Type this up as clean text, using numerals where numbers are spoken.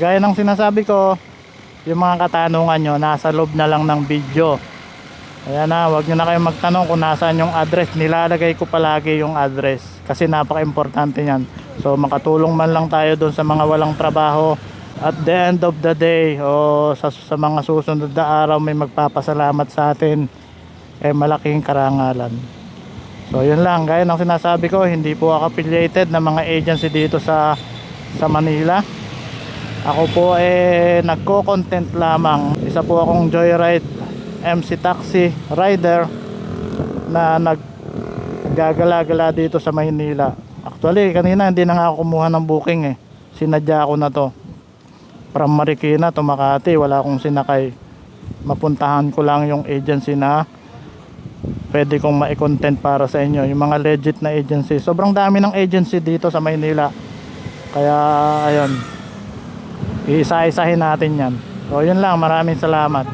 Gaya ng sinasabi ko, yung mga katanungan nyo nasa loob na lang ng video. Kaya na, wag nyo na kayong magtanong kung nasaan yung address. Nilalagay ko palagi yung address kasi napaka-importante yan. So makatulong man lang tayo doon sa mga walang trabaho. At the end of the day, o sa mga susunod na araw, may magpapasalamat sa atin, malaking karangalan. So yun lang, gaya ng sinasabi ko, hindi po ako affiliated na mga agency dito sa Manila. Ako po nagko-content lamang. Isa po akong joyride MC taxi rider na naggagala-gala dito sa Maynila. Actually kanina hindi na nga ako kumuha ng booking Sinadya ko na to. From Marikina to Makati, wala akong sinakay. Mapuntahan ko lang yung agency na pwede kong ma-content para sa inyo, yung mga legit na agency. Sobrang dami ng agency dito sa Maynila. Kaya ayun, iisa-isahin natin yan. So yun lang, maraming salamat.